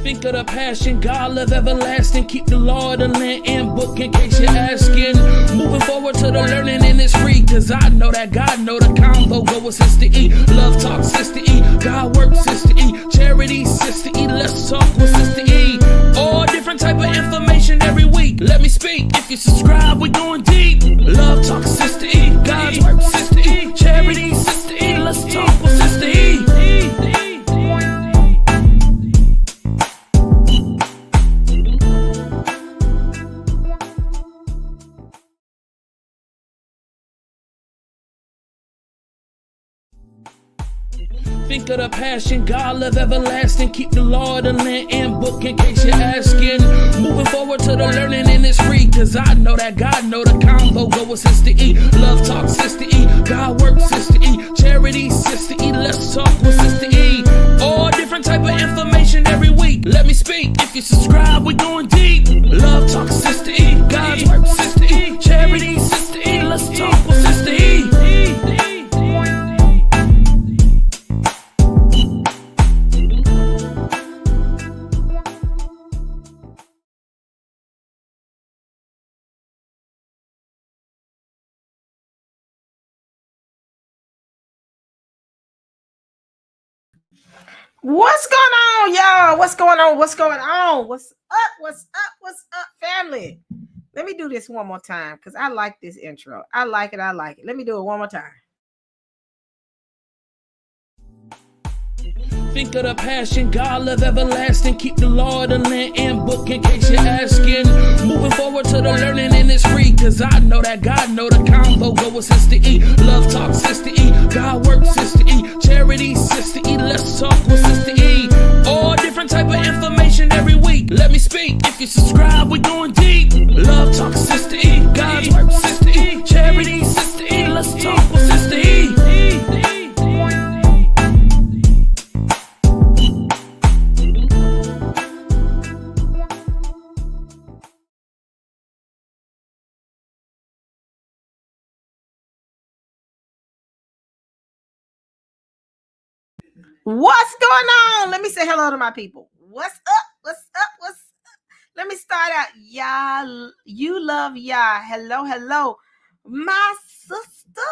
Think of the passion, God love everlasting. Keep the law of the land and book in case you're asking. Moving forward to the learning and it's free. Cause I know that God know the combo go with Sister E. Love talk Sister E, God work Sister E. Charity Sister E, let's talk with Sister E. All different type of information every week. Let me speak, if you subscribe we going deep. Love talk Sister E, God's work Sister E. Charity Sister E, let's talk with Sister E. Think of the passion, God love everlasting. Keep the law of the land and book in case you're asking. Moving forward to the learning and it's free. Cause I know that God know the combo go with Sister E. Love talk Sister E, God work Sister E. Charity Sister E, let's talk with Sister E. All different type of information every week. Let me speak, if you subscribe we going deep. Love talk Sister E, God's work Sister E. Charity Sister E, let's talk with Sister E. What's going on, y'all? What's going on? What's going on? What's up? What's up? What's up, family? Let me do this one more time because I like this intro. I like it. I like it. Let me do it one more time. Think of the passion, God love everlasting. Keep the law of the land and book in case you're asking. Moving forward to the learning and it's free. Cause I know that God know the combo go with Sister E. Love talk Sister E, God work Sister E. Charity Sister E, let's talk with Sister E. All different type of information every week. Let me speak, if you subscribe we going deep. Love talk Sister E, God's work Sister E. Charity Sister E, let's talk with Sister E. What's going on? Let me say hello to my people. What's up? What's up? What's up? Let me start out. Y'all, you love y'all. Hello, hello. My sister.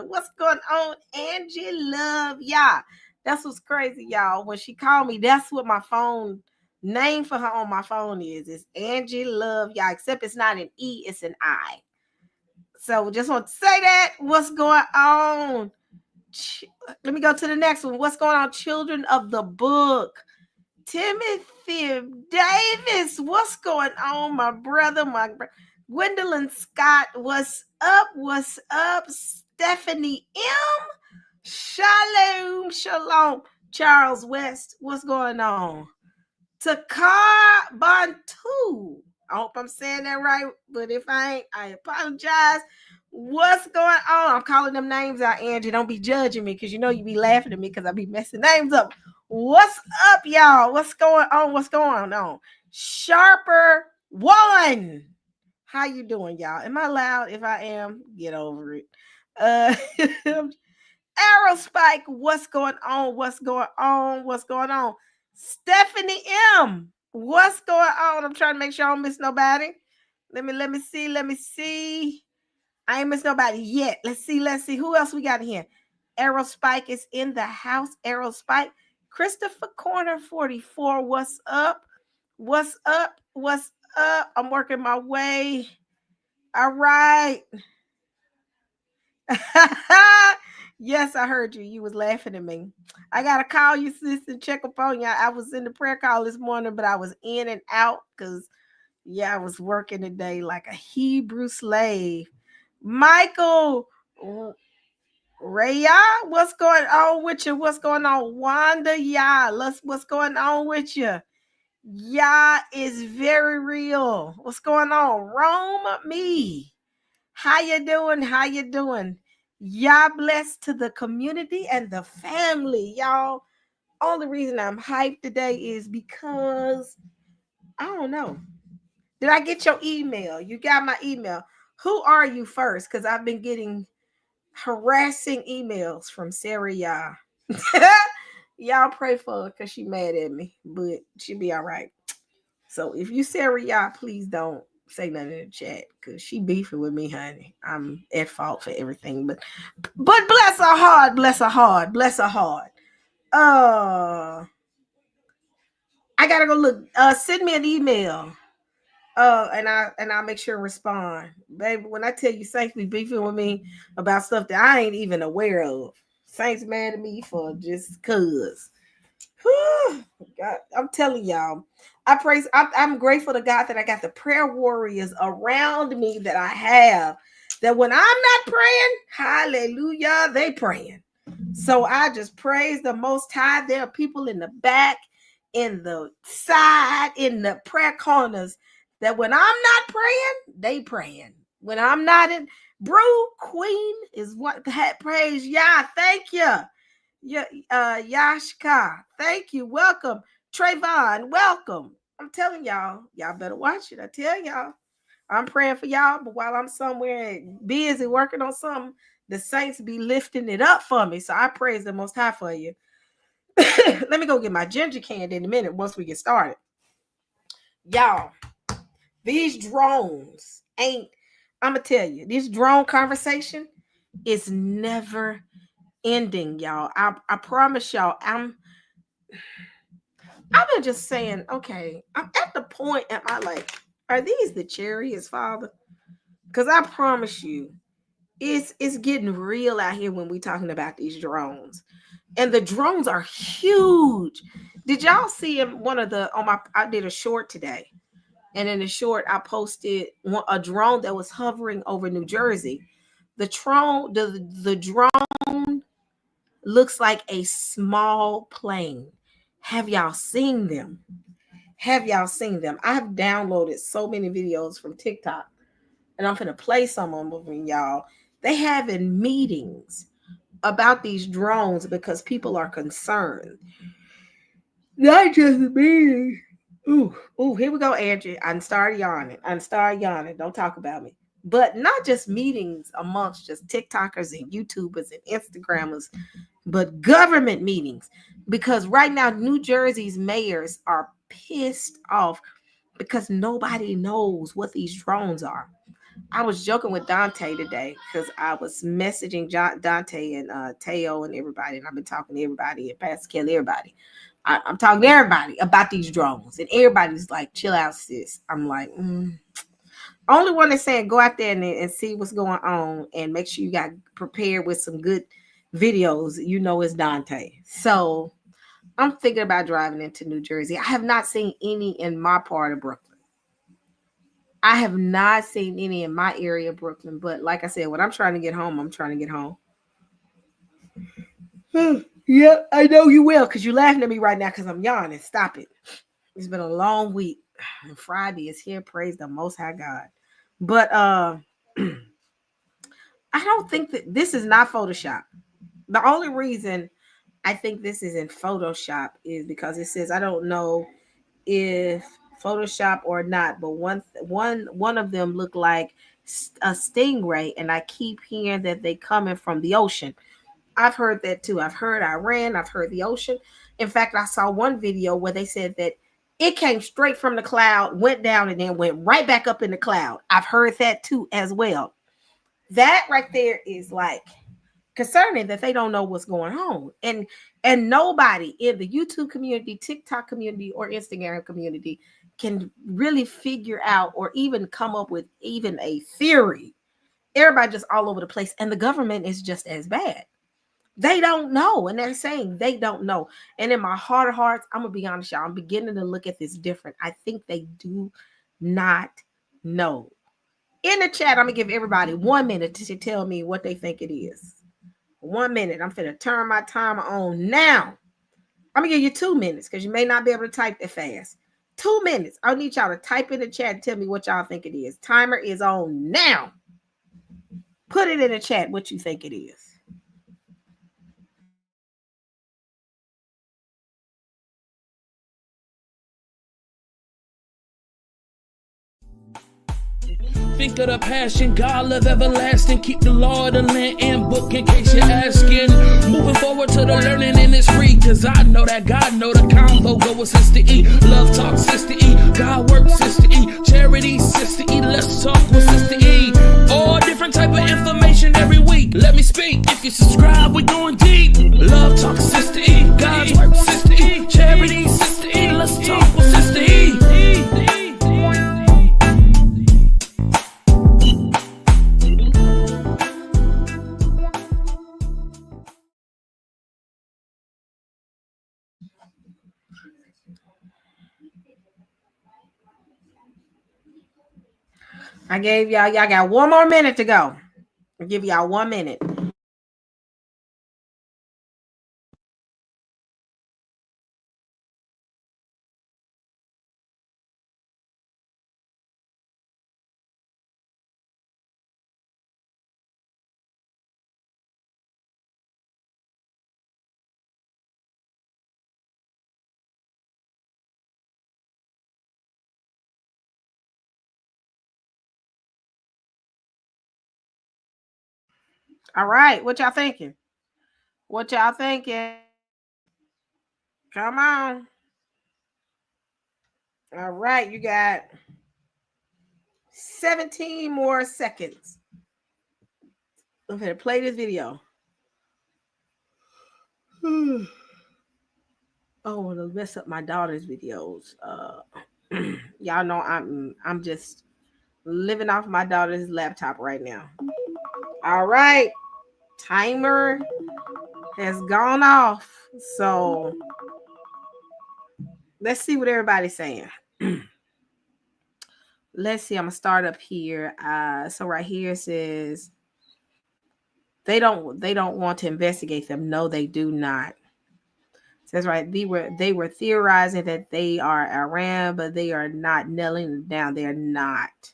What's going on? Angie love y'all. That's what's crazy, y'all. When she called me, that's what my phone name for her on my phone is. It's Angie love y'all, except it's not an E, it's an I. So just want to say that. What's going on? Let me go to the next one. What's going on? Children of the book. Timothy Davis. What's going on, my brother? Gwendolyn Scott. What's up? What's up? Stephanie M. Shalom. Charles West. What's going on? Takar Bantu. I hope I'm saying that right, but if I ain't, I apologize. What's going on? I'm calling them names out, Angie. Don't be judging me because you know you be laughing at me because I be messing names up. What's up, y'all? What's going on? What's going on? Sharper One. How you doing, y'all? Am I loud? If I am, get over it. Arrow Spike, what's going on? What's going on? What's going on? Stephanie M, what's going on? I'm trying to make sure I don't miss nobody. Let me see. I ain't miss nobody yet. Let's see. Who else we got here? Arrow Spike is in the house. Arrow Spike. Christopher Corner 44. What's up? What's up? What's up? I'm working my way. All right. Yes, I heard you. You was laughing at me. I gotta call you, sis, and check up on you. I was in the prayer call this morning, but I was in and out because, I was working today like a Hebrew slave. Michael Raya, what's going on with you? What's going on? Wanda, what's going on with you? Is very real. What's going on? Rome, me. How you doing? Y'all blessed to the community and the family, y'all. Only reason I'm hyped today is because I don't know. Did I get your email? You got my email. Who are you first? Because I've been getting harassing emails from Sarah. Y'all pray for her because she mad at me, but she'll be all right. So if you Sarah, y'all, please don't say nothing in the chat because she beefing with me, honey. I'm at fault for everything, but bless her heart, bless her heart, bless her heart. I gotta go look. Send me an email. And I'll make sure and respond, baby. When I tell you Saints be beefing with me about stuff that I ain't even aware of, Saints mad at me for just cause. God, I'm telling y'all, I'm grateful to God that I got the prayer warriors around me that I have. That when I'm not praying, hallelujah, they praying. So I just praise the Most High. There are people in the back, in the side, in the prayer corners that when I'm not praying, they praying. When I'm not in, Brew Queen is what praise Yah. Thank you. Yeah, Yashka, thank you. Welcome. Trayvon, welcome. I'm telling y'all better watch it. I tell y'all, I'm praying for y'all, but while I'm somewhere busy working on something, the saints be lifting it up for me. So I praise the Most High for you. Let me go get my ginger candy in a minute once we get started. Y'all, these drones ain't, I'm going to tell you, this drone conversation is never ending, y'all. I promise y'all, I've been just saying, okay, I'm at the point am I like, are these the chariots, Father? Because I promise you, it's getting real out here when we talking about these drones. And the drones are huge. Did y'all see one of the I did a short today. And in the short, I posted a drone that was hovering over New Jersey. The drone looks like a small plane. Have y'all seen them? Have y'all seen them? I have downloaded so many videos from TikTok, and I'm gonna play some of them, y'all. They having meetings about these drones because people are concerned. Not just me. Ooh, here we go, Angie. I started yawning. Don't talk about me. But not just meetings amongst just TikTokers and YouTubers and Instagrammers, but government meetings. Because right now, New Jersey's mayors are pissed off because nobody knows what these drones are. I was joking with Dante today because I was messaging Dante and Teo and everybody, and I've been talking to everybody and Pastor Kelly, everybody. I'm talking to everybody about these drones, and everybody's like, "Chill out, sis." I'm like, only one that's saying go out there and see what's going on and make sure you got prepared with some good videos. Is Dante. So I'm thinking about driving into New Jersey. I have not seen any in my part of Brooklyn. I have not seen any in my area of Brooklyn, but like I said, when I'm trying to get home, I'm trying to get home. Yeah, I know you will, because you're laughing at me right now because I'm yawning. Stop it. It's been a long week, and Friday is here. Praise the Most High God. But I don't think that this is not Photoshop. The only reason I think this is in Photoshop is because it says, I don't know if Photoshop or not, but one of them look like a stingray, and I keep hearing that they coming from the ocean. I've heard that too. I've heard Iran. I've heard the ocean. In fact, I saw one video where they said that it came straight from the cloud, went down, and then went right back up in the cloud. I've heard that too as well. That right there is like concerning that they don't know what's going on. And nobody in the YouTube community, TikTok community, or Instagram community can really figure out or even come up with even a theory. Everybody just all over the place. And the government is just as bad. They don't know. And they're saying they don't know. And in my heart of hearts, I'm going to be honest, y'all, I'm beginning to look at this different. I think they do not know. In the chat, I'm going to give everybody 1 minute to tell me what they think it is. 1 minute. I'm finna turn my timer on now. I'm going to give you 2 minutes because you may not be able to type that fast. 2 minutes. I need y'all to type in the chat and tell me what y'all think it is. Timer is on now. Put it in the chat what you think it is. Think of the passion, God love everlasting. Keep the law of the land and book in case you're asking. Moving forward to the learning and it's free. Cause I know that God know the combo go with Sister E. Love talk Sister E. God work Sister E. Charity Sister E. Let's talk with Sister E. All different type of information every week. Let me speak. If you subscribe, we're going deep. Love talk Sister E. God's work Sister E. Charity Sister E. Let's talk with Sister E. I gave y'all got 1 more minute to go. I'll give y'all 1 minute. All right, what y'all thinking? What y'all thinking? Come on. All right, you got 17 more seconds. I'm gonna play this video. Oh, I want to mess up my daughter's videos. Y'all know I'm just living off my daughter's laptop right now. All right, timer has gone off. So let's see what everybody's saying. Let's see. I'm gonna start up here. So right here it says they don't want to investigate them. No, they do not. It says right, they were theorizing that they are Iran, but they are not kneeling down. They are not.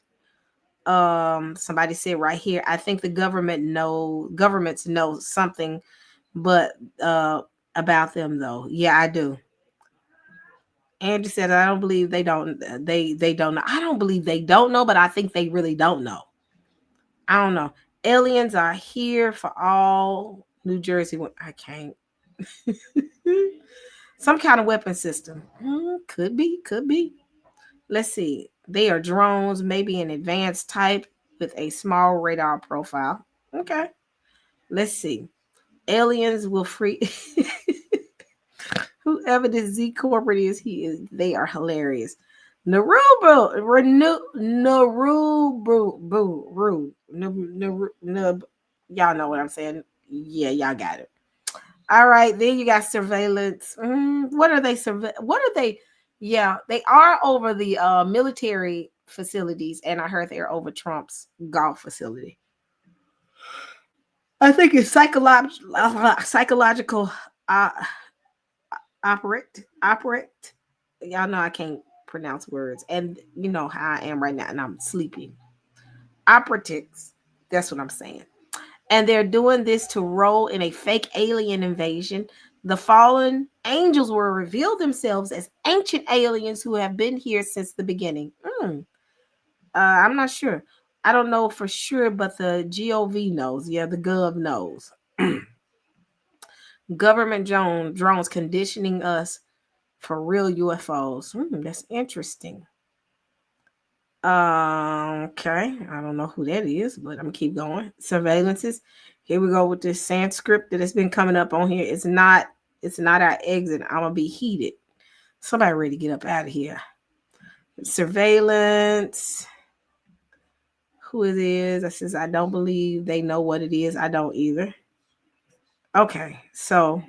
Somebody said right here, I think the governments know something, but about them though. Yeah, I do. Andrew said, I don't believe they don't know. I don't believe they don't know, but I think they really don't know. I don't know. Aliens are here for all New Jersey. I can't. Some kind of weapon system. Could be. Let's see. They are drones, maybe an advanced type with a small radar profile. Okay. Let's see. Aliens will free. Whoever this Z corporate is, they are hilarious. Narubu, y'all know what I'm saying. Yeah, y'all got it. All right, then you got surveillance. What are they? Yeah, they are over the military facilities, and I heard they're over Trump's golf facility. I think it's psychological operate. Y'all know I can't pronounce words, and you know how I am right now, and I'm sleepy. Operatics. That's what I'm saying. And they're doing this to roll in a fake alien invasion. The fallen angels will reveal themselves as ancient aliens who have been here since the beginning. I'm not sure. I don't know for sure, but the GOV knows. Yeah, the Gov knows. Government drones conditioning us for real UFOs. That's interesting. Okay, I don't know who that is, but I'm gonna keep going. Surveillances. Here we go with this Sanskrit that has been coming up on here. It's not our exit. I'm gonna be heated. Somebody ready to get up out of here. Surveillance. Who it is? I says I don't believe they know what it is. I don't either. Okay, so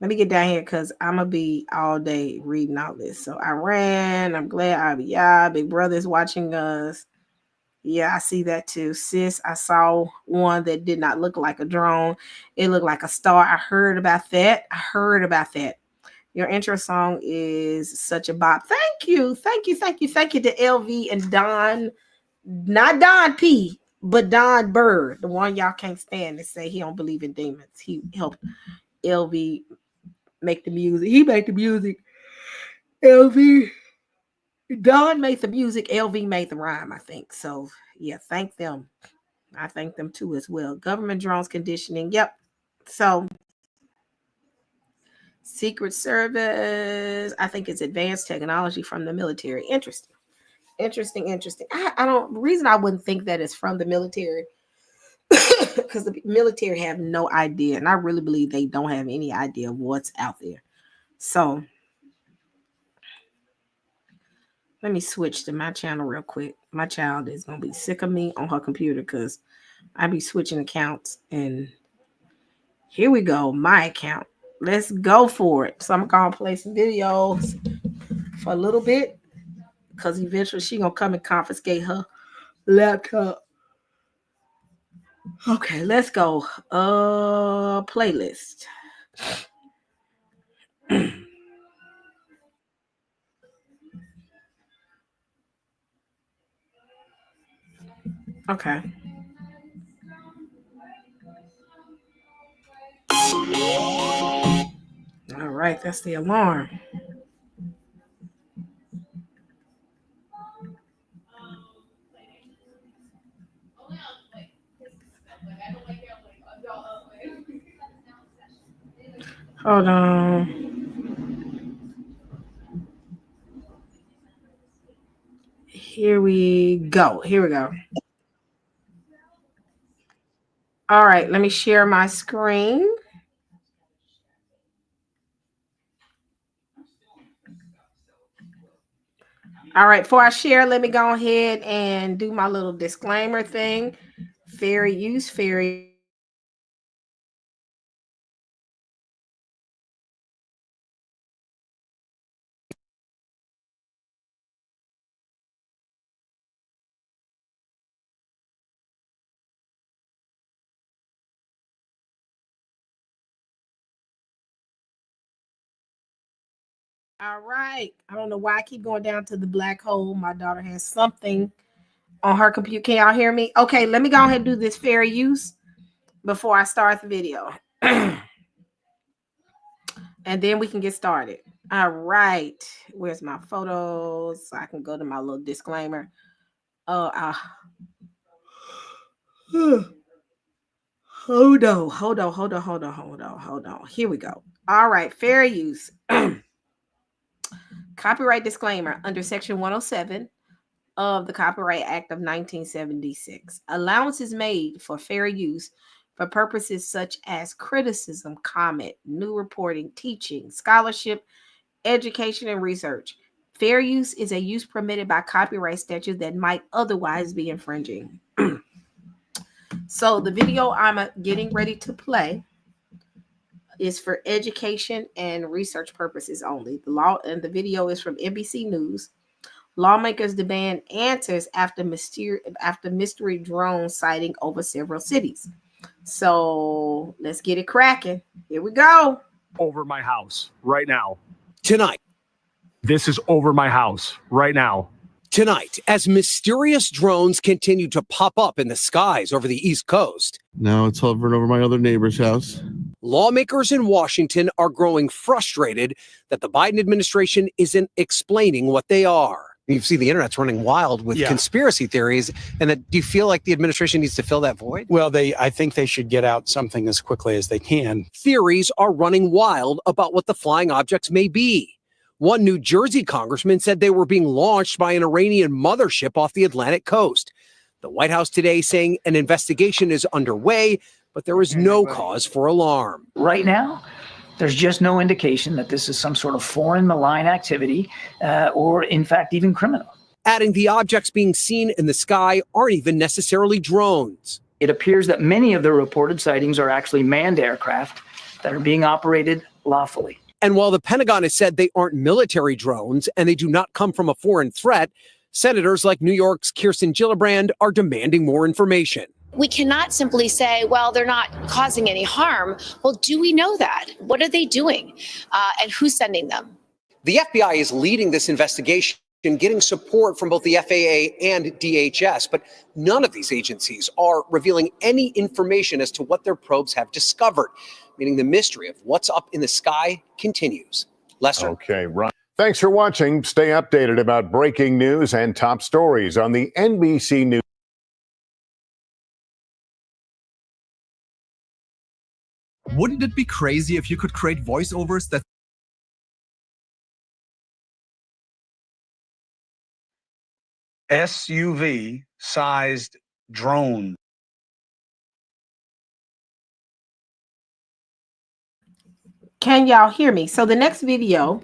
let me get down here because I'm gonna be all day reading all this. So Iran, I'm glad Big Brother is watching us. Yeah, I see that too. Sis, I saw one that did not look like a drone. It looked like a star. I heard about that. Your intro song is such a bop. Thank you to LV and Don, not Don P, but Don Bird, the one y'all can't stand to say he don't believe in demons. He helped LV make the music. He made the music. LV Don made the music, LV made the rhyme, I think. So yeah, thank them. I thank them too as well. Government drones conditioning. Yep. So Secret Service, I think it's advanced technology from the military. Interesting. Interesting. I don't, the reason I wouldn't think that it's from the military, because the military have no idea. And I really believe they don't have any idea of what's out there. So let me switch to my channel real quick. My child is going to be sick of me on her computer because I be switching accounts. And here we go. My account. Let's go for it. So I'm going to play some videos for a little bit because eventually she going to come and confiscate her laptop. Okay, let's go. Playlist. Okay. All right, that's the alarm. Hold on. Here we go. All right, let me share my screen. All right, before I share, let me go ahead and do my little disclaimer thing. Fair use. All right. I don't know why I keep going down to the black hole. My daughter has something on her computer. Can y'all hear me? Okay, let me go ahead and do this fair use before I start the video. And then we can get started. All right. Where's my photos? So I can go to my little disclaimer. Hold on. Here we go. All right. Fair use. Copyright disclaimer under Section 107 of the Copyright Act of 1976. Allowance is made for fair use for purposes such as criticism, comment, new reporting, teaching, scholarship, education, and research. Fair use is a use permitted by copyright statute that might otherwise be infringing. So the video I'm getting ready to play is for education and research purposes only. The video is from NBC News. Lawmakers demand answers after mystery drone sighting over several cities. So let's get it cracking. Here we go. Over my house right now. Tonight. This is over my house right now. Tonight, as mysterious drones continue to pop up in the skies over the East Coast. Now it's hovering over my other neighbor's house. Lawmakers in Washington are growing frustrated that the Biden administration isn't explaining what they are. You see the internet's running wild with conspiracy theories, and that, do you feel like the administration needs to fill that void? Well, I think they should get out something as quickly as they can. Theories are running wild about what the flying objects may be. One New Jersey congressman said they were being launched by an Iranian mothership off the Atlantic coast. The White House today saying an investigation is underway, but there is no cause for alarm. Right now, there's just no indication that this is some sort of foreign malign activity or, in fact, even criminal. Adding the objects being seen in the sky aren't even necessarily drones. It appears that many of the reported sightings are actually manned aircraft that are being operated lawfully. And while the Pentagon has said they aren't military drones and they do not come from a foreign threat, senators like New York's Kirsten Gillibrand are demanding more information. We cannot simply say, well, they're not causing any harm. Well, do we know that? What are they doing? And who's sending them? The FBI is leading this investigation, getting support from both the FAA and DHS, but none of these agencies are revealing any information as to what their probes have discovered, meaning the mystery of what's up in the sky continues. Lester. Okay, right. Thanks for watching. Stay updated about breaking news and top stories on the NBC News. Wouldn't it be crazy if you could create voiceovers that SUV-sized drone? Can y'all hear me? So the next video,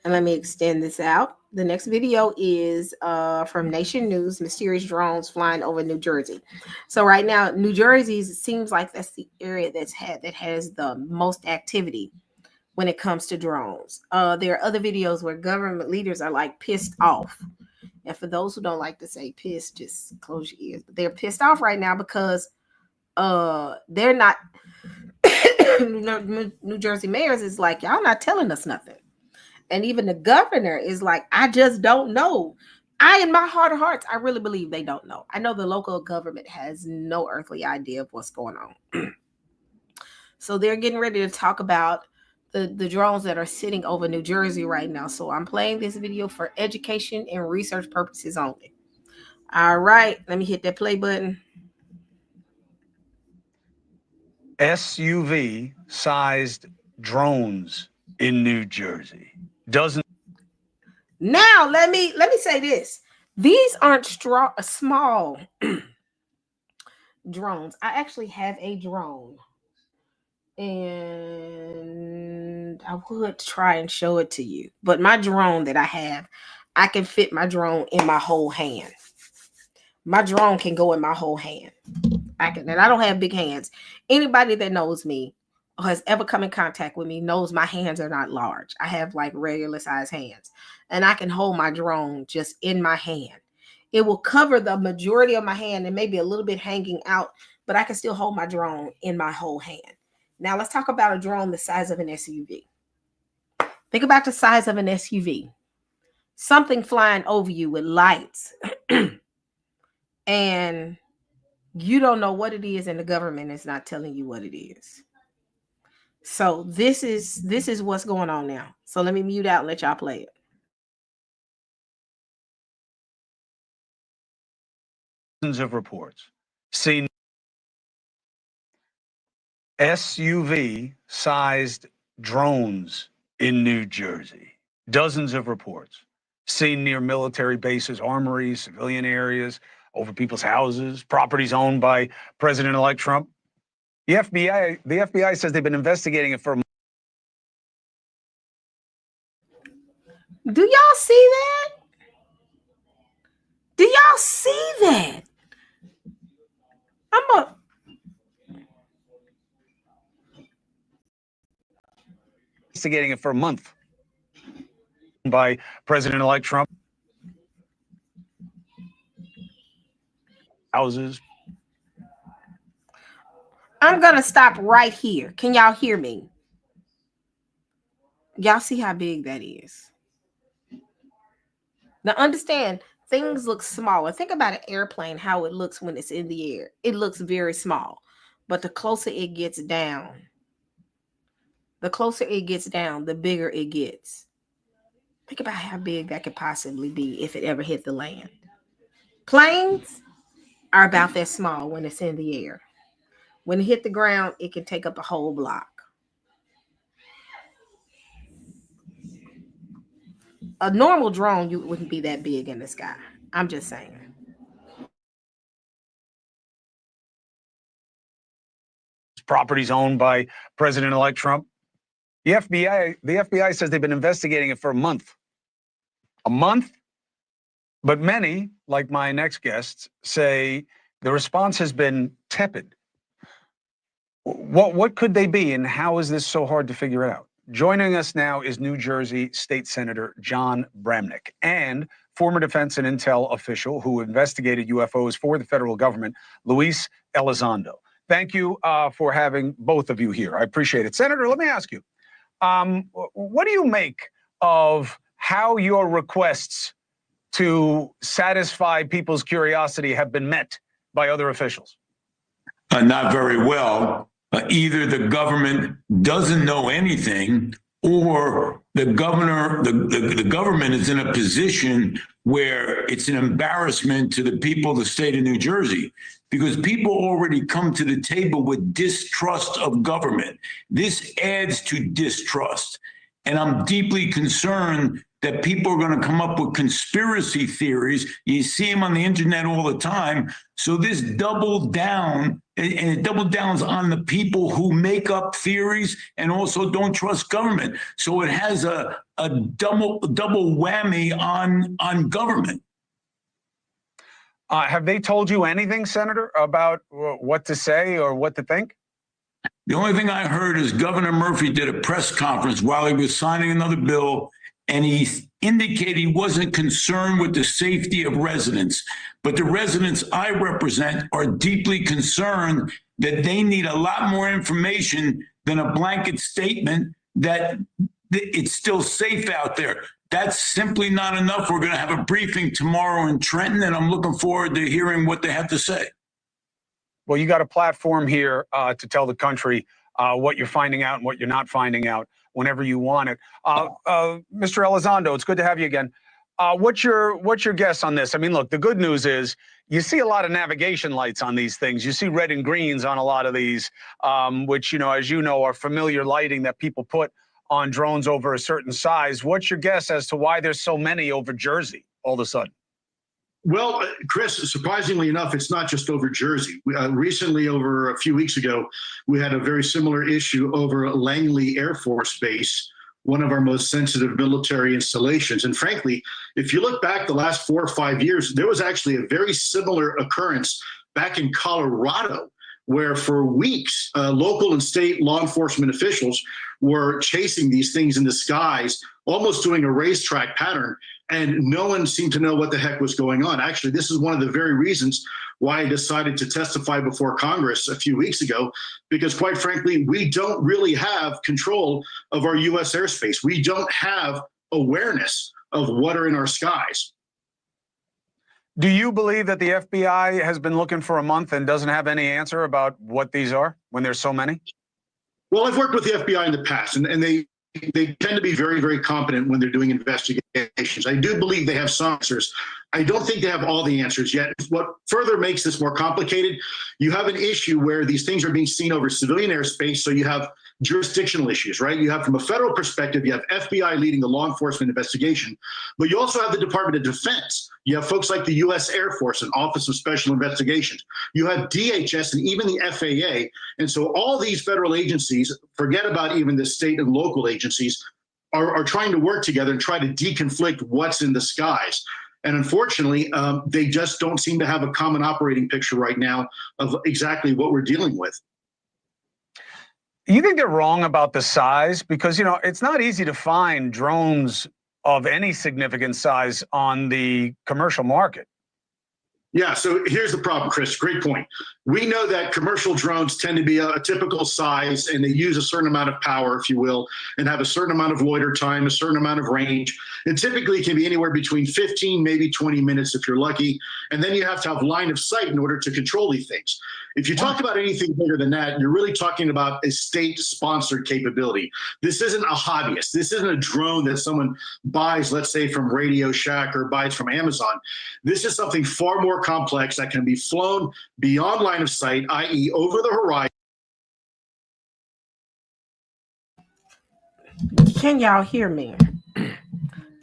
and let me extend this out. The next video is from Nation News, mysterious drones flying over New Jersey. So right now, New Jersey seems like that's the area that has the most activity when it comes to drones. There are other videos where government leaders are like pissed off. And for those who don't like to say pissed, just close your ears. But they're pissed off right now because they're not. New Jersey mayors is like, y'all not telling us nothing. And even the governor is like, I just don't know. In my heart of hearts, I really believe they don't know. I know the local government has no earthly idea of what's going on. So they're getting ready to talk about the drones that are sitting over New Jersey right now. So I'm playing this video for education and research purposes only. All right, let me hit that play button. SUV-sized drones in New Jersey. Dozens. Now let me say this. These aren't small drones. I actually have a drone, and I would try and show it to you. But my drone that I have, I can fit my drone in my whole hand. My drone can go in my whole hand. And I don't have big hands. Anybody that knows me or has ever come in contact with me knows my hands are not large. I have like regular size hands, and I can hold my drone just in my hand. It will cover the majority of my hand and maybe a little bit hanging out, but I can still hold my drone in my whole hand. Now let's talk about a drone the size of an SUV. Think about the size of an SUV. Something flying over you with lights and you don't know what it is, and the government is not telling you what it is. So this is what's going on now. So let me mute out and let y'all play it. Dozens of reports seen SUV-sized drones in New Jersey. Dozens of reports seen near military bases, armories, civilian areas, over people's houses, properties owned by President-elect Trump. The FBI says they've been investigating it for a month. Do y'all see that? Do y'all see that? Investigating it for a month by President-elect Trump. Houses. I'm gonna stop right here. Can y'all hear me? Y'all see how big that is? Now understand, things look smaller. Think about an airplane, how it looks when it's in the air. It looks very small, but the closer it gets down, the bigger it gets. Think about how big that could possibly be if it ever hit the land. Planes are about that small when it's in the air. When it hit the ground, it can take up a whole block. A normal drone, you wouldn't be that big in the sky. I'm just saying. Properties owned by President-elect Trump. The FBI says they've been investigating it for a month. A month? But many, like my next guests, say the response has been tepid. What could they be, and how is this so hard to figure out? Joining us now is New Jersey State Senator John Bramnick and former defense and intel official who investigated UFOs for the federal government, Luis Elizondo. Thank you for having both of you here. I appreciate it. Senator, let me ask you, what do you make of how your requests to satisfy people's curiosity have been met by other officials? Not very well. Either the government doesn't know anything, or the governor, the government is in a position where it's an embarrassment to the people of the state of New Jersey, because people already come to the table with distrust of government. This adds to distrust. And I'm deeply concerned that people are going to come up with conspiracy theories. You see them on the internet all the time. So this doubled down, and it double downs on the people who make up theories and also don't trust government. So it has a double whammy on government. Have they told you anything, Senator, about what to say or what to think? The only thing I heard is Governor Murphy did a press conference while he was signing another bill, and he indicated he wasn't concerned with the safety of residents. But the residents I represent are deeply concerned that they need a lot more information than a blanket statement that it's still safe out there. That's simply not enough. We're going to have a briefing tomorrow in Trenton, and I'm looking forward to hearing what they have to say. Well, you got a platform here to tell the country what you're finding out and what you're not finding out whenever you want it. Mr. Elizondo, it's good to have you again. What's your guess on this? I mean, look, the good news is you see a lot of navigation lights on these things. You see red and greens on a lot of these, which, as you know, are familiar lighting that people put on drones over a certain size. What's your guess as to why there's so many over Jersey all of a sudden? Well, Chris, surprisingly enough, it's not just over Jersey. Recently, over a few weeks ago, we had a very similar issue over Langley Air Force Base, one of our most sensitive military installations. And frankly, if you look back the last 4 or 5 years, there was actually a very similar occurrence back in Colorado, where for weeks, local and state law enforcement officials were chasing these things in the skies, almost doing a racetrack pattern. And no one seemed to know what the heck was going on. Actually, this is one of the very reasons why I decided to testify before Congress a few weeks ago, because quite frankly, we don't really have control of our U.S. airspace. We don't have awareness of what are in our skies. Do you believe that the FBI has been looking for a month and doesn't have any answer about what these are when there's so many? Well, I've worked with the FBI in the past, and they tend to be very, very competent when they're doing investigations. I do believe they have some answers. I don't think they have all the answers yet. What further makes this more complicated, you have an issue where these things are being seen over civilian airspace, so you have jurisdictional issues, right? You have, from a federal perspective, you have FBI leading the law enforcement investigation, but you also have the Department of Defense. You have folks like the U.S. Air Force and Office of Special Investigations. You have DHS and even the FAA. And so all these federal agencies, forget about even the state and local agencies, are trying to work together and try to deconflict what's in the skies. And unfortunately, they just don't seem to have a common operating picture right now of exactly what we're dealing with. You think they're wrong about the size? Because, it's not easy to find drones of any significant size on the commercial market. Yeah, so here's the problem, Chris. Great point. We know that commercial drones tend to be a typical size, and they use a certain amount of power, if you will, and have a certain amount of loiter time, a certain amount of range. It typically can be anywhere between 15, maybe 20 minutes if you're lucky. And then you have to have line of sight in order to control these things. If you talk about anything bigger than that, you're really talking about a state-sponsored capability. This isn't a hobbyist. This isn't a drone that someone buys, let's say, from Radio Shack or buys from Amazon. This is something far more complex that can be flown beyond line of sight, i.e. over the horizon. Can y'all hear me?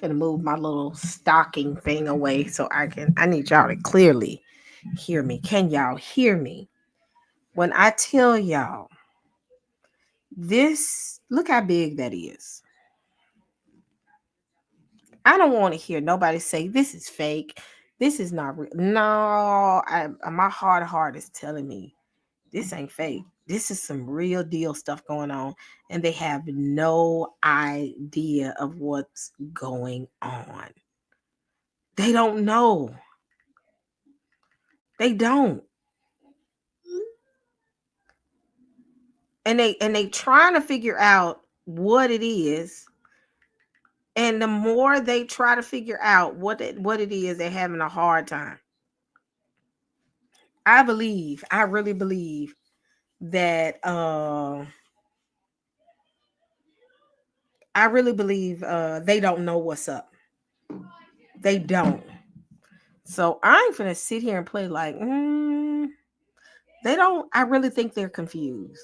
Gonna move my little stocking thing away so I need y'all to clearly hear me. Can y'all hear me? When I tell y'all this, look how big that is. I don't want to hear nobody say this is fake. This is not real. No, my heart is telling me this ain't fake. This is some real deal stuff going on, and they have no idea of what's going on. They don't know. They don't. And they trying to figure out what it is. And the more they try to figure out what it is, they're having a hard time. I really believe that I I really believe they don't know what's up. They don't. So I ain't finna sit here and play like, they don't. I really think they're confused.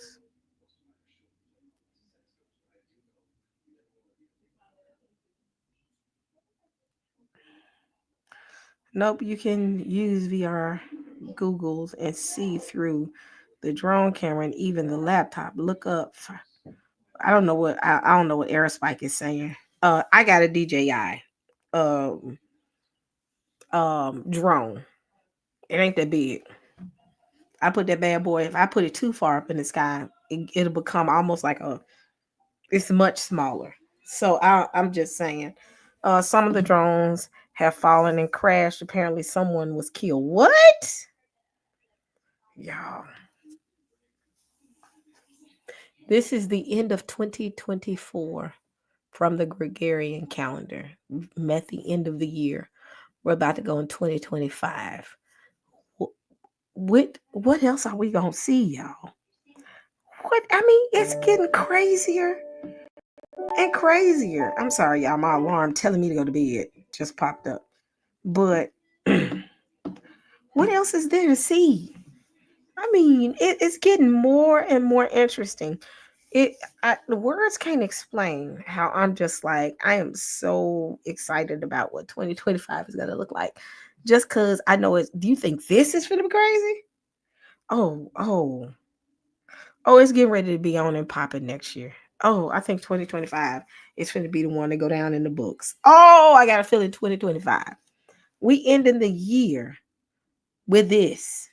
Nope, you can use VR Googles and see through the drone camera and even the laptop. Look up. I don't know what I don't know what Aerospike is saying. I got a DJI drone. It ain't that big. I put that bad boy. If I put it too far up in the sky, it'll become almost like it's much smaller. So I'm just saying, some of the drones have fallen and crashed. Apparently, someone was killed. What? Y'all. This is the end of 2024 from the Gregorian calendar. Met the end of the year. We're about to go in 2025. What else are we gonna see, y'all? It's getting crazier and crazier. I'm sorry, y'all. My alarm telling me to go to bed just popped up. But what else is there to see? It's getting more and more interesting. The words can't explain how I'm just like, I am so excited about what 2025 is gonna look like. Just because I know it. Do you think this is gonna be crazy? Oh, it's getting ready to be on and popping next year. Oh, I think 2025 is going to be the one to go down in the books. Oh, I got a feeling 2025. We ending the year with this.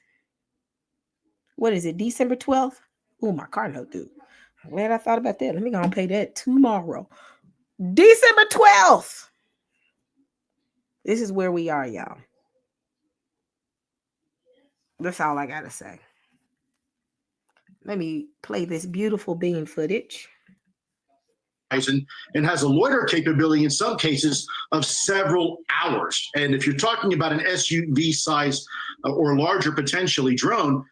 What is it, December 12th? Oh, my car note due. Glad I thought about that. Let me go and pay that tomorrow. December 12th. This is where we are, y'all. That's all I got to say. Let me play this beautiful bean footage. And has a loiter capability in some cases of several hours. And if you're talking about an SUV size or larger potentially drone,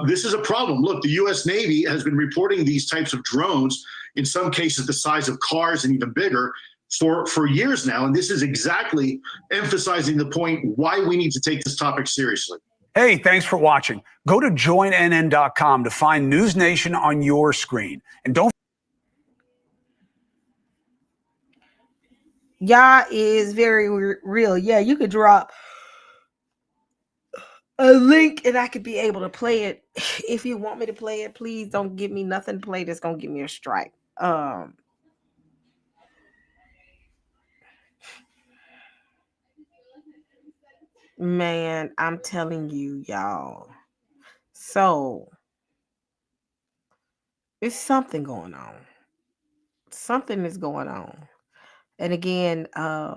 this is a problem. Look, the U.S. Navy has been reporting these types of drones, in some cases the size of cars and even bigger, for years now. And this is exactly emphasizing the point why we need to take this topic seriously. Hey, thanks for watching. Go to joinnn.com to find NewsNation on your screen. And don't Y'all is very real. Yeah, you could drop a link and I could be able to play it. If you want me to play it, please don't give me nothing to play that's gonna give me a strike. Man, I'm telling you, y'all. So it's something going on. Something is going on. And again, I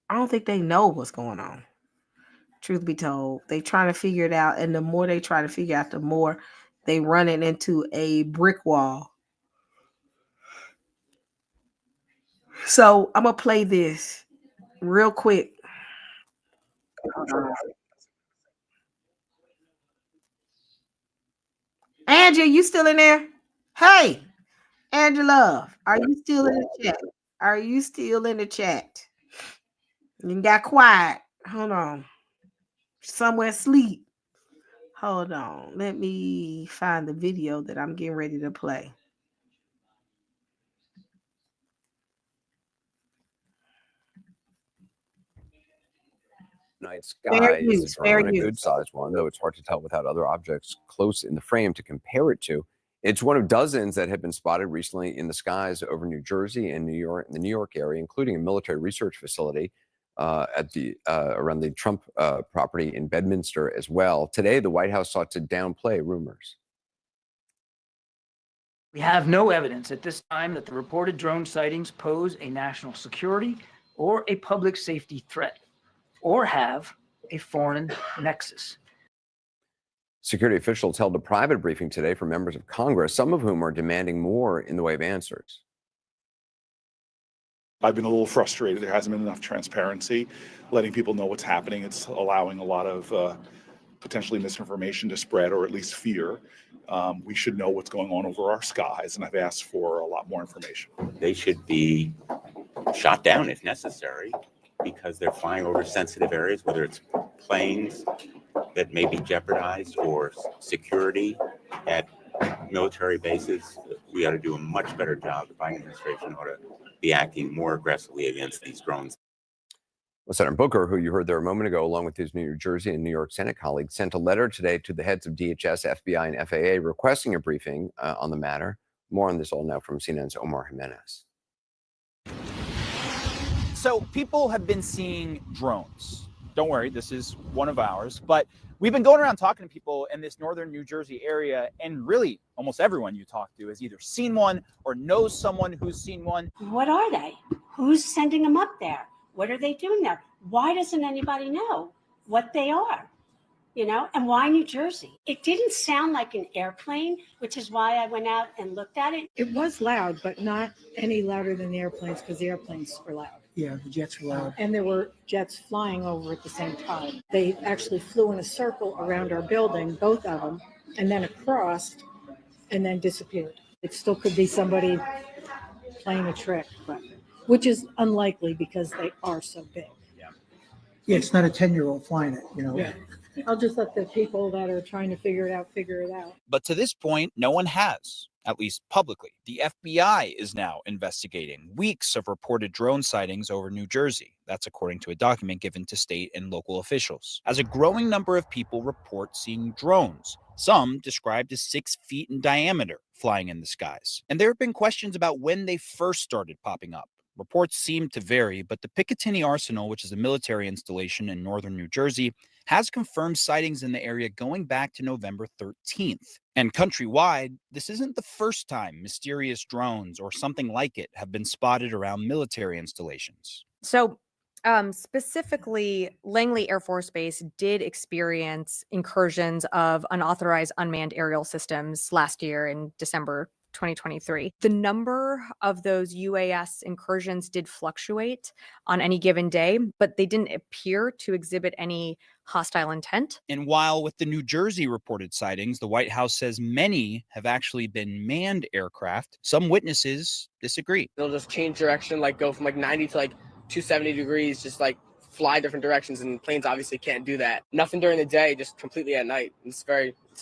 don't think they know what's going on. Truth be told, they trying to figure it out, and the more they try to figure out, the more they run it into a brick wall. So I'm gonna play this real quick. Angie, you still in there? Hey, Angela, are you still in the chat? Are you still in the chat? You got quiet. Hold on. Somewhere asleep. Hold on. Let me find the video that I'm getting ready to play. Night sky is a drone, a good-sized one, though it's hard to tell without other objects close in the frame to compare it to. It's one of dozens that have been spotted recently in the skies over New Jersey and New York, in the New York area, including a military research facility around the Trump property in Bedminster as well. Today, the White House sought to downplay rumors. We have no evidence at this time that the reported drone sightings pose a national security or a public safety threat, or have a foreign nexus. Security officials held a private briefing today for members of Congress, some of whom are demanding more in the way of answers. I've been a little frustrated. There hasn't been enough transparency, letting people know what's happening. It's allowing a lot of potentially misinformation to spread, or at least fear. We should know what's going on over our skies, and I've asked for a lot more information. They should be shot down if necessary because they're flying over sensitive areas, whether it's planes that may be jeopardized or security at military bases. We ought to do a much better job. The Biden administration ought to be acting more aggressively against these drones. Well, Senator Booker, who you heard there a moment ago, along with his New Jersey and New York Senate colleagues, sent a letter today to the heads of DHS, FBI, and FAA requesting a briefing on the matter. More on this all now from CNN's Omar Jimenez. So people have been seeing drones. Don't worry, this is one of ours. But we've been going around talking to people in this northern New Jersey area, and really almost everyone you talk to has either seen one or knows someone who's seen one. What are they? Who's sending them up there? What are they doing there? Why doesn't anybody know what they are? You know, and why New Jersey? It didn't sound like an airplane, which is why I went out and looked at it. It was loud, but not any louder than the airplanes, because the airplanes were loud. Yeah, the jets were loud. And there were jets flying over at the same time. They actually flew in a circle around our building, both of them, and then across, and then disappeared. It still could be somebody playing a trick, but which is unlikely because they are so big. Yeah, it's not a 10-year-old flying it, you know. Yeah. I'll just let the people that are trying to figure it out. But to this point, no one has, at least publicly. The FBI is now investigating weeks of reported drone sightings over New Jersey. That's according to a document given to state and local officials. As a growing number of people report seeing drones, some described as 6 feet in diameter, flying in the skies. And there have been questions about when they first started popping up. Reports seem to vary, but the Picatinny Arsenal, which is a military installation in northern New Jersey, has confirmed sightings in the area going back to November 13th. And countrywide, this isn't the first time mysterious drones or something like it have been spotted around military installations. So specifically, Langley Air Force Base did experience incursions of unauthorized unmanned aerial systems last year in December 2023. The number of those UAS incursions did fluctuate on any given day, but they didn't appear to exhibit any hostile intent. And while with the New Jersey reported sightings, the White House says many have actually been manned aircraft, some witnesses disagree. They'll just change direction, like go from like 90 to like 270 degrees, just like fly different directions, and planes obviously can't do that. Nothing during the day, just completely at night. It's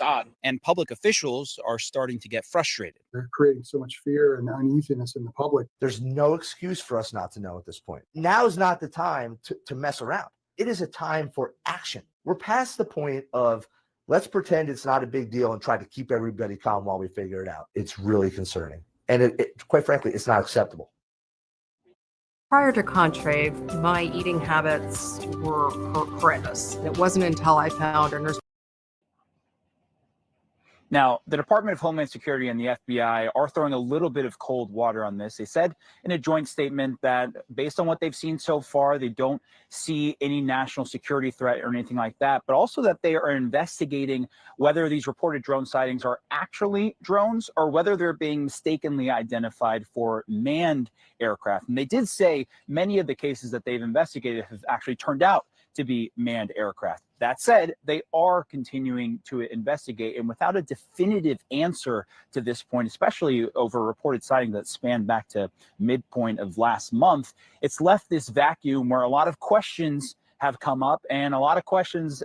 odd. And public officials are starting to get frustrated. They're creating so much fear and uneasiness in the public. There's no excuse for us not to know at this point. Now is not the time to mess around. It is a time for action. We're past the point of let's pretend it's not a big deal and try to keep everybody calm while we figure it out. It's really concerning. And quite frankly, it's not acceptable. Prior to Contrave, my eating habits were horrendous. It wasn't until I found a nurse. Now, the Department of Homeland Security and the FBI are throwing a little bit of cold water on this. They said in a joint statement that based on what they've seen so far, they don't see any national security threat or anything like that, but also that they are investigating whether these reported drone sightings are actually drones or whether they're being mistakenly identified for manned aircraft. And they did say many of the cases that they've investigated have actually turned out to be manned aircraft. That said, they are continuing to investigate, and without a definitive answer to this point, especially over reported sightings that span back to midpoint of last month, it's left this vacuum where a lot of questions have come up and a lot of questions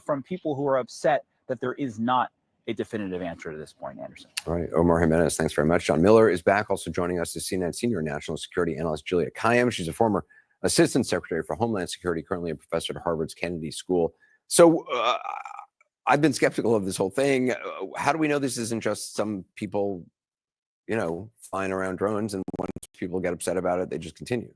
from people who are upset that there is not a definitive answer to this point, Anderson. All right, Omar Jimenez, thanks very much. John Miller is back. Also joining us is CNN Senior National Security Analyst Julia Kayyem. She's a former Assistant Secretary for Homeland Security, currently a professor at Harvard's Kennedy School. So I've been skeptical of this whole thing. How do we know this isn't just some people, flying around drones, and once people get upset about it, they just continue?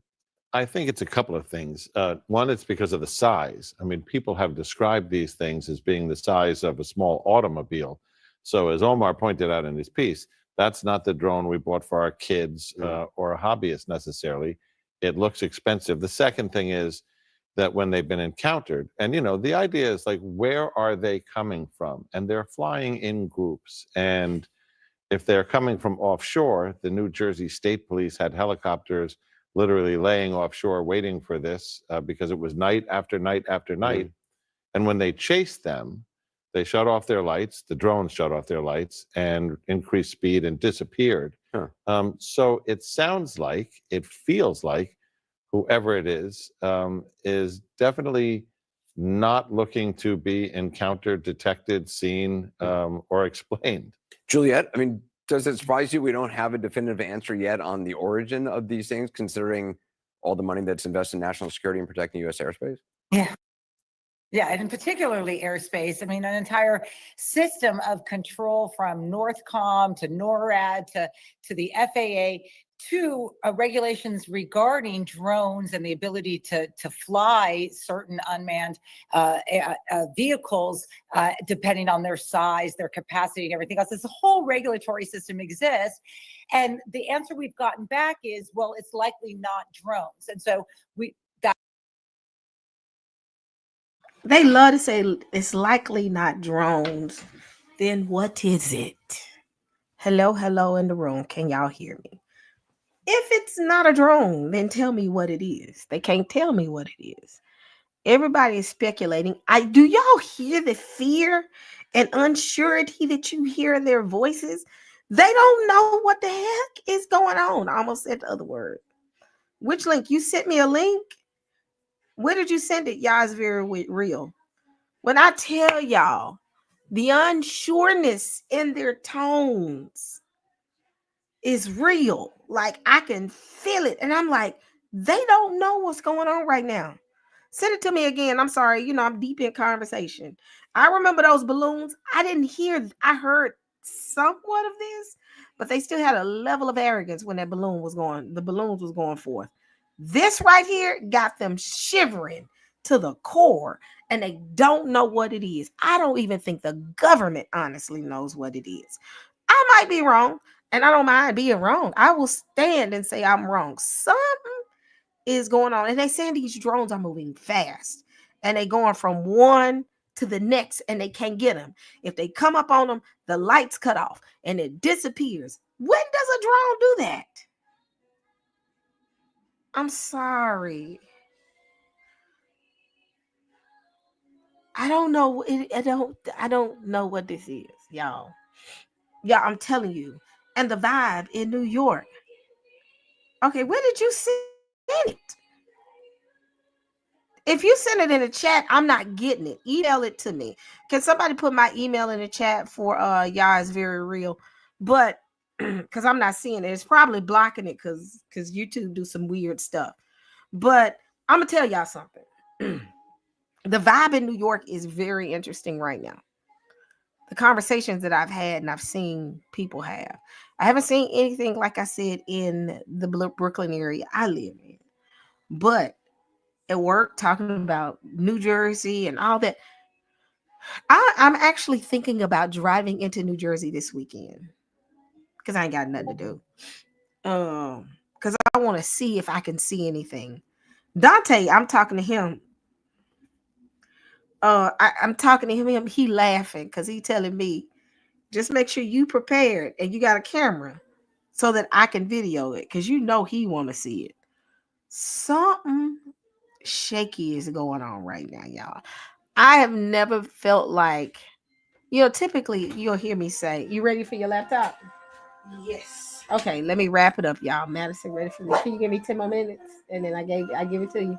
I think it's a couple of things. One, it's because of the size. I mean, people have described these things as being the size of a small automobile. So as Omar pointed out in his piece, that's not the drone we bought for our kids or a hobbyist necessarily. It looks expensive. The second thing is that when they've been encountered, and the idea is like, where are they coming from? And they're flying in groups. And if they're coming from offshore, the New Jersey State Police had helicopters literally laying offshore waiting for this because it was night after night after night. And when they chased them, They shut off their lights. The drones shut off their lights and increased speed and disappeared. So it sounds like, it feels like, whoever it is definitely not looking to be encountered, detected, seen, or explained. Juliet, I mean, does it surprise you we don't have a definitive answer yet on the origin of these things, considering all the money that's invested in national security and protecting U.S. airspace? Yeah. Yeah, and particularly airspace. I mean, an entire system of control from NORTHCOM to NORAD to the FAA to regulations regarding drones and the ability to fly certain unmanned vehicles, depending on their size, their capacity, and everything else. This whole regulatory system exists. And the answer we've gotten back is, well, it's likely not drones. And so they love to say it's likely not drones. Then what is it? Hello in the room. Can y'all hear me? If it's not a drone, then tell me what it is. They can't tell me what it is. Everybody is speculating. Do y'all hear the fear and unsurety that you hear in their voices? They don't know what the heck is going on. I almost said the other word. Which link? You sent me a link? Where did you send it? Y'all is very real. When I tell y'all the unsureness in their tones is real, like I can feel it. And I'm like, they don't know what's going on right now. Send it to me again. I'm sorry. I'm deep in conversation. I remember those balloons. I heard somewhat of this, but they still had a level of arrogance when the balloons was going forth. This right here got them shivering to the core, and they don't know what it is. I don't even think the government honestly knows what it is. I might be wrong, and I don't mind being wrong. I will stand and say I'm wrong. Something is going on, and they saying these drones are moving fast, and they going from one to the next, and they can't get them. If they come up on them, the lights cut off, and it disappears. When does a drone do that? I'm sorry. I don't know. I don't know what this is, y'all. Yeah, I'm telling you. And the vibe in New York. Okay, where did you send it? If you send it in the chat, I'm not getting it. Email it to me. Can somebody put my email in the chat for y'all is very real? But because I'm not seeing it, it's probably blocking it because YouTube do some weird stuff. But I'm gonna tell y'all something. The vibe in New York is very interesting right now. The conversations that I've had and I've seen people have. I haven't seen anything, like I said, in the Brooklyn area I live in. But at work, talking about New Jersey and all that, I'm actually thinking about driving into New Jersey this weekend because I ain't got nothing to do. Because I want to see if I can see anything. Dante, I'm talking to him. I'm talking to him. He laughing because he telling me, just make sure you prepared and you got a camera so that I can video it because he want to see it. Something shaky is going on right now, y'all. I have never felt like, typically you'll hear me say, you ready for your laptop? Yes. Okay, let me wrap it up, y'all. Madison, ready for me? Can you give me 10 more minutes? And then I give it to you.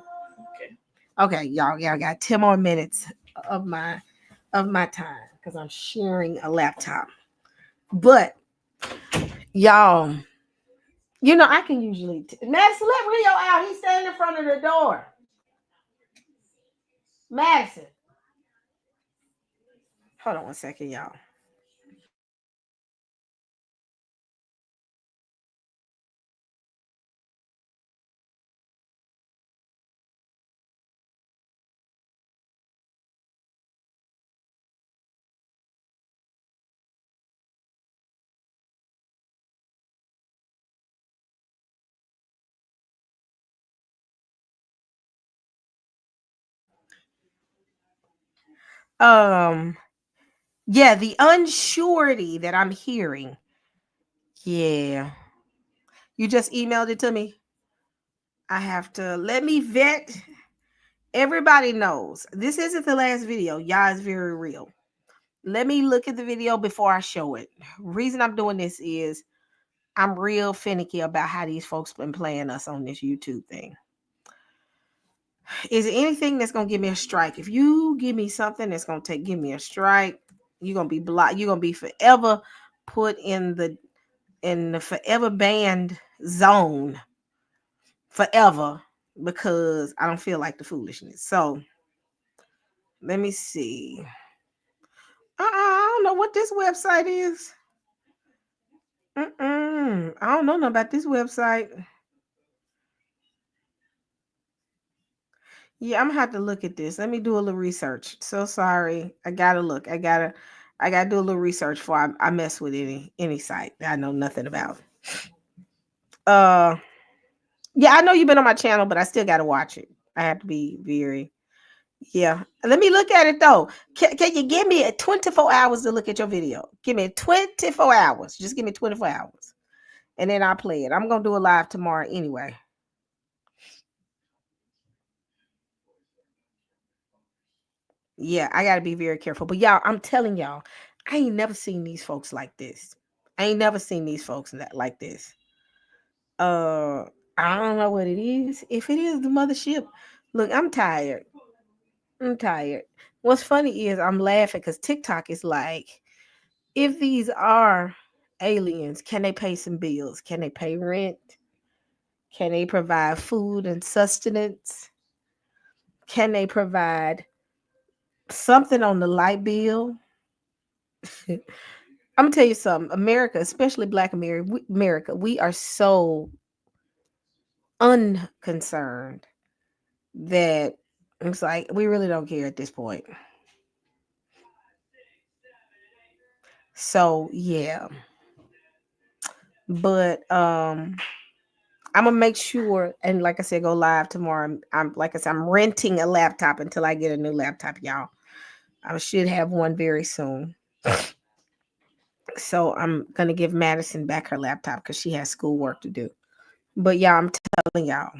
Okay, y'all got 10 more minutes of my time because I'm sharing a laptop. But y'all, I can usually Madison, let Rio out. He's standing in front of the door. Madison. Hold on one second, y'all. Yeah, the unsurety that I'm hearing. Yeah. You just emailed it to me. I have to let me vet. Everybody knows this isn't the last video. Y'all is very real. Let me look at the video before I show it. Reason I'm doing this is I'm real finicky about how these folks been playing us on this YouTube thing. Is there anything that's gonna give me a strike? If you give me something that's gonna give me a strike, you're gonna be blocked. You're gonna be forever put in the forever banned zone forever because I don't feel like the foolishness. So let me see. I don't know what this website is. I don't know nothing about this website. Yeah, I'm gonna have to look at this. Let me do a little research. So sorry. I gotta look. I gotta do a little research before I mess with any site that I know nothing about. Yeah, I know you've been on my channel, but I still gotta watch it. I have to be very. Yeah. Let me look at it though. Can you give me 24 hours to look at your video? Give me 24 hours. Just give me 24 hours. And then I'll play it. I'm gonna do a live tomorrow anyway. Yeah, I gotta be very careful. But y'all, I'm telling y'all, I ain't never seen these folks like this. I ain't never seen these folks like this. I don't know what it is. If it is the mothership, look, I'm tired. I'm tired. What's funny is I'm laughing because TikTok is like, if these are aliens, can they pay some bills? Can they pay rent? Can they provide food and sustenance? Can they provide something on the light bill? I'm gonna tell you something. America, especially Black America, we are so unconcerned that it's like we really don't care at this point. So yeah. But I'm gonna make sure, and like I said, go live tomorrow. I'm like I said, I'm renting a laptop until I get a new laptop, y'all. I should have one very soon. So I'm gonna give Madison back her laptop because she has schoolwork to do. But yeah, I'm telling y'all,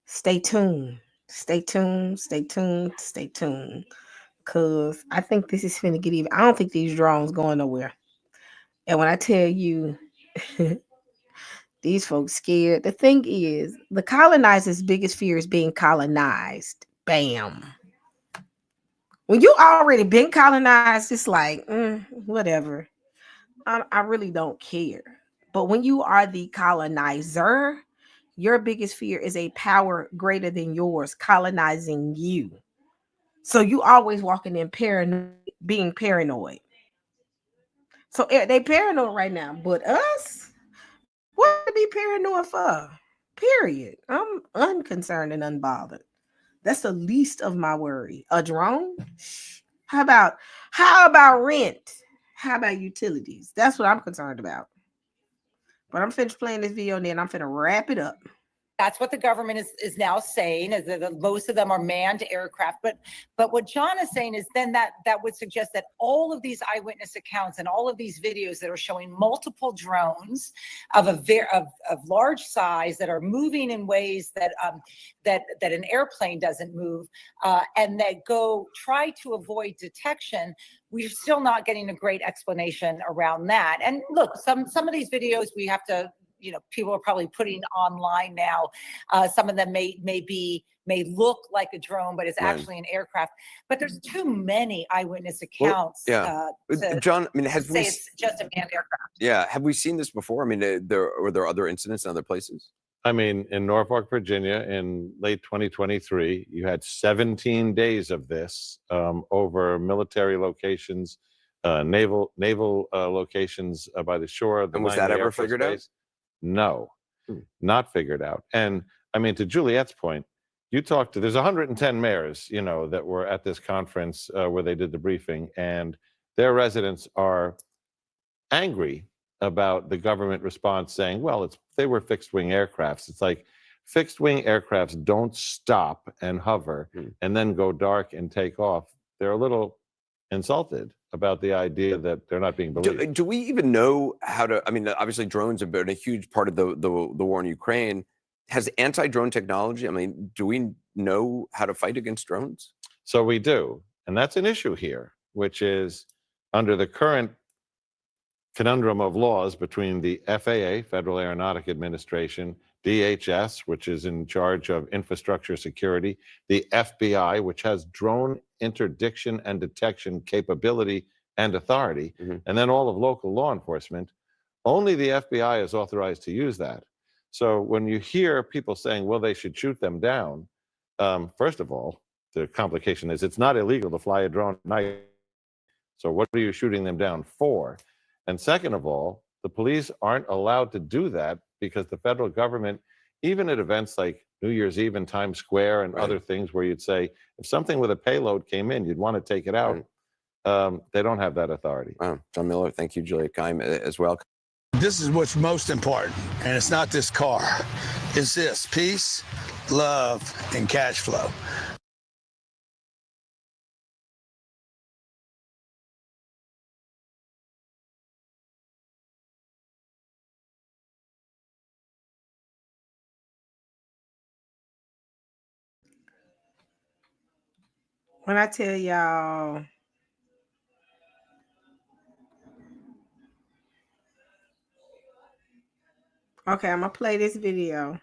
stay tuned. Stay tuned, stay tuned, stay tuned. Cause I think this is finna get even. I don't think these drones going nowhere. And when I tell you these folks scared, the thing is the colonizers' biggest fear is being colonized. Bam. When you already been colonized, it's like, whatever. I really don't care. But when you are the colonizer, your biggest fear is a power greater than yours colonizing you. So you always walking in being paranoid. So they paranoid right now. But us, what to be paranoid for? Period. I'm unconcerned and unbothered. That's the least of my worry. A drone? How about rent? How about utilities? That's what I'm concerned about. But I'm finished playing this video and then I'm finna wrap it up. That's what the government is now saying, is that most of them are manned aircraft. But what John is saying is then that would suggest that all of these eyewitness accounts and all of these videos that are showing multiple drones of large size that are moving in ways that an airplane doesn't move, and that try to avoid detection. We're still not getting a great explanation around that. And look, some of these videos we have to, people are probably putting online now. Some of them may look like a drone, but it's actually an aircraft. But there's too many eyewitness accounts. John, I mean, it's just a manned aircraft. Yeah, have we seen this before? I mean, were there other incidents in other places? I mean, in Norfolk, Virginia, in late 2023, you had 17 days of this over military locations, naval locations by the shore. And was that ever figured out? No, not figured out. And I mean, to Juliet's point, you talked to, there's 110 mayors, that were at this conference where they did the briefing, and their residents are angry about the government response saying, well, they were fixed wing aircrafts. It's like fixed wing aircrafts don't stop and hover and then go dark and take off. They're a little insulted about the idea that they're not being believed. Do we even know how to, I mean, obviously drones have been a huge part of the war in Ukraine. Has anti-drone technology, I mean, do we know how to fight against drones? So we do. And that's an issue here, which is Under the current conundrum of laws between the FAA, Federal Aeronautic Administration, DHS, which is in charge of infrastructure security, the FBI, which has drone interdiction and detection capability and authority, and then all of local law enforcement, only the FBI is authorized to use that. So when you hear people saying, well, they should shoot them down, first of all, the complication is it's not illegal to fly a drone at night. So what are you shooting them down for? And second of all, the police aren't allowed to do that because the federal government, even at events like New Year's Eve in Times Square and other things where you'd say, if something with a payload came in, you'd want to take it out. They don't have that authority. John Miller, thank you, Julia Keim, as well. This is what's most important, and it's not this car. It's this: peace, love, and cash flow. When I tell y'all, okay, I'm gonna play this video.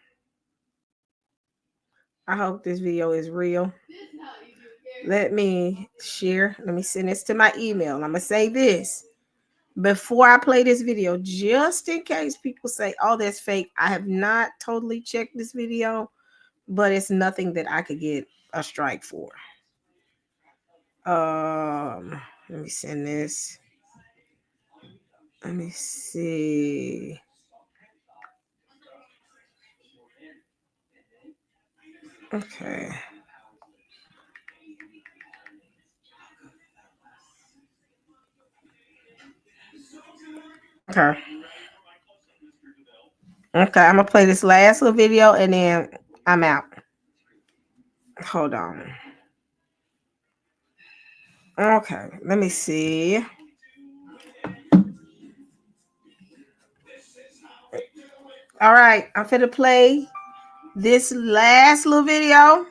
I hope this video is real. Let me share. Let me send this to my email. I'm gonna say this before I play this video, just in case people say, oh, that's fake. I have not totally checked this video, but it's nothing that I could get a strike for. Let me send this. Let me see. Okay. Okay. Okay, I'm gonna play this last little video and then I'm out. Hold on. Okay, let me see. All right, I'm finna play this last little video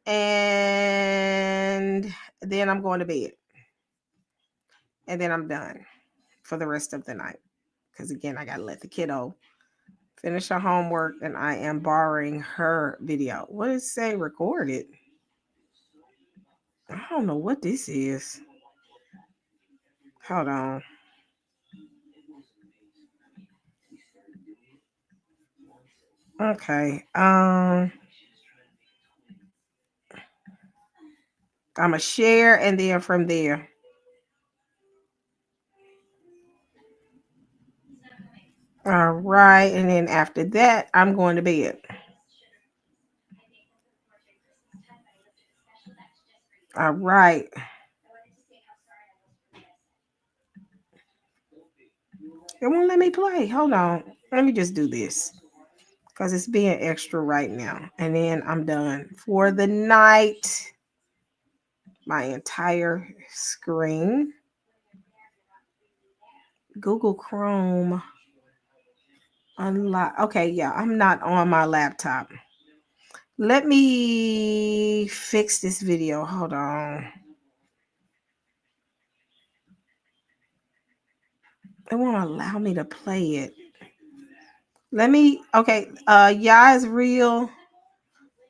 and then I'm going to bed. And then I'm done for the rest of the night. Because again, I gotta let the kiddo finish her homework and I am borrowing her video. What does it say? Recorded? I don't know what this is. Hold on. Okay. I'm gonna share and then from there. All right, and then after that, I'm going to bed. All right. It won't let me play. Hold on. Let me just do this because it's being extra right now. And then I'm done for the night. My entire screen. Google Chrome. Unlock. Okay, yeah, I'm not on my laptop. Let me fix this video. Hold on. It won't allow me to play it. Let me, okay, yeah, it's real.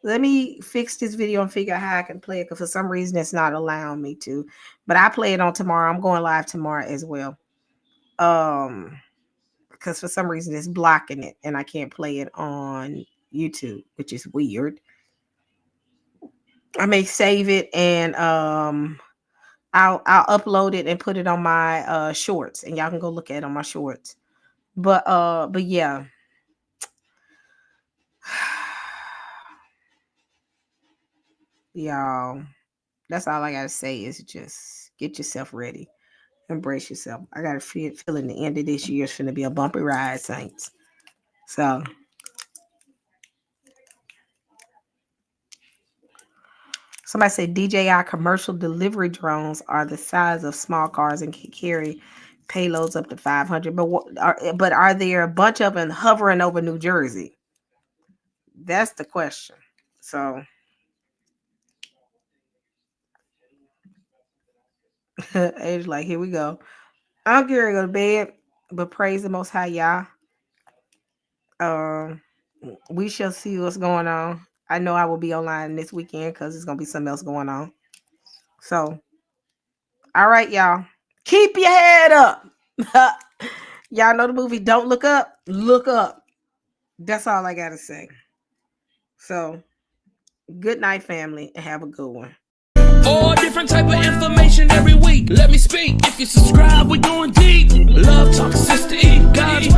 Let me fix this video and figure out how I can play it because for some reason it's not allowing me to. But I play it on tomorrow. I'm going live tomorrow as well. Because for some reason it's blocking it and I can't play it on YouTube, which is weird. I may save it and I'll upload it and put it on my shorts and y'all can go look at it on my shorts. But yeah. Y'all, that's all I gotta say is just get yourself ready. Embrace yourself. I got a feeling the end of this year is finna be a bumpy ride, Saints. So somebody said DJI commercial delivery drones are the size of small cars and can carry payloads up to 500. But are there a bunch of them hovering over New Jersey? That's the question. So Age like, here we go. I'm getting ready to go to bed, but praise the Most High, y'all. We shall see what's going on. I know I will be online this weekend because there's gonna be something else going on. So, all right, y'all. Keep your head up. Y'all know the movie Don't Look Up? Look up. That's all I gotta say. So, good night, family, and have a good one. All different type of information every week. Let me speak. If you subscribe, we're going deep. Love Talk Sister E. God's